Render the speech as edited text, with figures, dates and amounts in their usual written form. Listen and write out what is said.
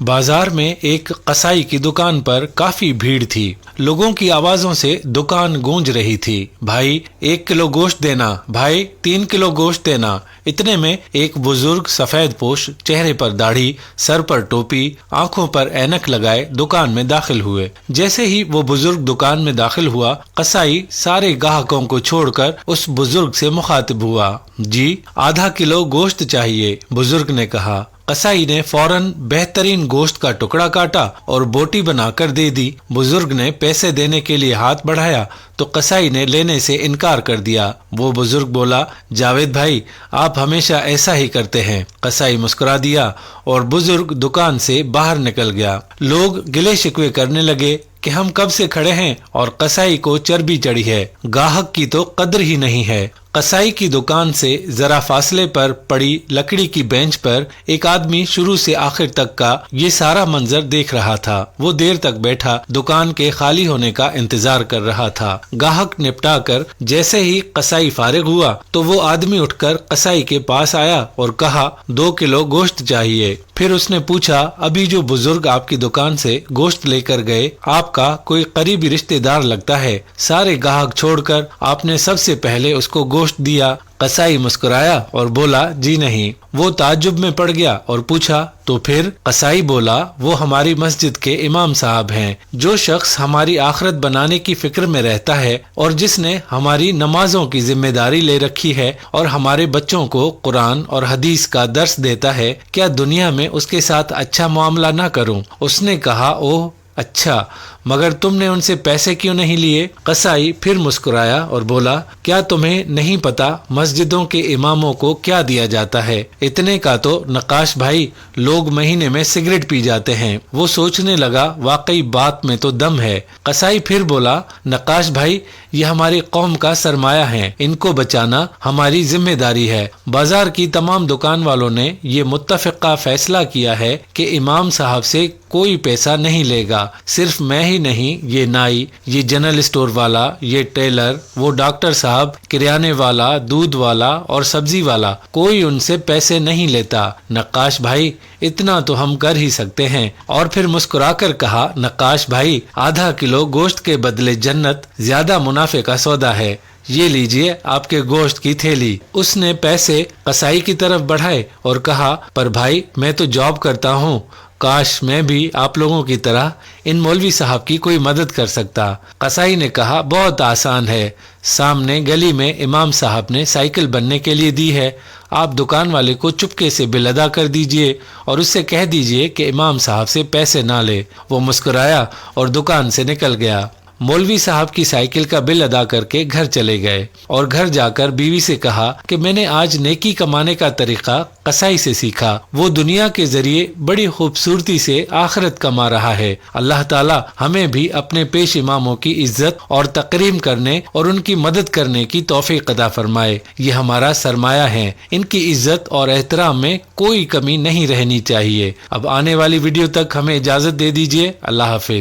بازار میں ایک قصائی کی دکان پر کافی بھیڑ تھی۔ لوگوں کی آوازوں سے دکان گونج رہی تھی۔ بھائی 1 کلو گوشت دینا، بھائی 3 کلو گوشت دینا۔ اتنے میں ایک بزرگ سفید پوش، چہرے پر داڑھی، سر پر ٹوپی، آنکھوں پر اینک لگائے دکان میں داخل ہوئے۔ جیسے ہی وہ بزرگ دکان میں داخل ہوا، قصائی سارے گاہکوں کو چھوڑ کر اس بزرگ سے مخاطب ہوا۔ جی ½ کلو گوشت چاہیے، بزرگ نے کہا۔ قصائی نے فوراً بہترین گوشت کا ٹکڑا کاٹا اور بوٹی بنا کر دے دی۔ بزرگ نے پیسے دینے کے لیے ہاتھ بڑھایا تو قصائی نے لینے سے انکار کر دیا۔ وہ بزرگ بولا، جاوید بھائی، آپ ہمیشہ ایسا ہی کرتے ہیں۔ قصائی مسکرا دیا اور بزرگ دکان سے باہر نکل گیا۔ لوگ گلے شکوے کرنے لگے کہ ہم کب سے کھڑے ہیں اور قصائی کو چربی چڑھی ہے، گاہک کی تو قدر ہی نہیں ہے۔ قصائی کی دکان سے ذرا فاصلے پر پڑی لکڑی کی بینچ پر ایک آدمی شروع سے آخر تک کا یہ سارا منظر دیکھ رہا تھا۔ وہ دیر تک بیٹھا دکان کے خالی ہونے کا انتظار کر رہا تھا۔ گاہک نپٹا کر جیسے ہی قصائی فارغ ہوا تو وہ آدمی اٹھ کر قصائی کے پاس آیا اور کہا، 2 کلو گوشت چاہیے۔ پھر اس نے پوچھا، ابھی جو بزرگ آپ کی دکان سے گوشت لے کر گئے آپ کا کوئی قریبی رشتہ دار لگتا ہے؟ سارے گاہک چھوڑ کر آپ نے سب سے پہلے اس کو گوشت دیا۔ قصائی مسکرایا اور بولا، جی نہیں۔ وہ تعجب میں پڑ گیا اور پوچھا، تو پھر؟ قصائی بولا، وہ ہماری مسجد کے امام صاحب ہیں۔ جو شخص ہماری آخرت بنانے کی فکر میں رہتا ہے اور جس نے ہماری نمازوں کی ذمہ داری لے رکھی ہے اور ہمارے بچوں کو قرآن اور حدیث کا درس دیتا ہے، کیا دنیا میں اس کے ساتھ اچھا معاملہ نہ کروں؟ اس نے کہا، اوہ اچھا، مگر تم نے ان سے پیسے کیوں نہیں لیے؟ قصائی پھر مسکرایا اور بولا، کیا تمہیں نہیں پتا مسجدوں کے اماموں کو کیا دیا جاتا ہے؟ اتنے کا تو نقاش بھائی لوگ مہینے میں سگریٹ پی جاتے ہیں۔ وہ سوچنے لگا، واقعی بات میں تو دم ہے۔ قصائی پھر بولا، نقاش بھائی یہ ہماری قوم کا سرمایہ ہے، ان کو بچانا ہماری ذمہ داری ہے۔ بازار کی تمام دکان والوں نے یہ متفقہ فیصلہ کیا ہے کہ امام صاحب سے کوئی پیسہ نہیں لے گا۔ صرف میں ہی نہیں، یہ نائی، یہ جنرل اسٹور والا، یہ ٹیلر، وہ ڈاکٹر صاحب، کریانے والا، دودھ والا اور سبزی والا، کوئی ان سے پیسے نہیں لیتا۔ نقاش بھائی اتنا تو ہم کر ہی سکتے ہیں۔ اور پھر مسکرا کر کہا، نقاش بھائی ½ کلو گوشت کے بدلے جنت زیادہ منافع کا سودا ہے، یہ لیجئے آپ کے گوشت کی تھیلی۔ اس نے پیسے قصائی کی طرف بڑھائے اور کہا، پر بھائی میں تو جاب کرتا ہوں، کاش میں بھی آپ لوگوں کی طرح ان مولوی صاحب کی کوئی مدد کر سکتا۔ قصائی نے کہا، بہت آسان ہے، سامنے گلی میں امام صاحب نے سائیکل بننے کے لیے دی ہے، آپ دکان والے کو چپکے سے بل ادا کر دیجئے اور اس سے کہہ دیجئے کہ امام صاحب سے پیسے نہ لے۔ وہ مسکرایا اور دکان سے نکل گیا۔ مولوی صاحب کی سائیکل کا بل ادا کر کے گھر چلے گئے اور گھر جا کر بیوی سے کہا کہ میں نے آج نیکی کمانے کا طریقہ قصائی سے سیکھا، وہ دنیا کے ذریعے بڑی خوبصورتی سے آخرت کما رہا ہے۔ اللہ تعالی ہمیں بھی اپنے پیش اماموں کی عزت اور تکریم کرنے اور ان کی مدد کرنے کی توفیق عطا فرمائے۔ یہ ہمارا سرمایہ ہے، ان کی عزت اور احترام میں کوئی کمی نہیں رہنی چاہیے۔ اب آنے والی ویڈیو تک ہمیں اجازت دے دیجیے۔ اللہ حافظ۔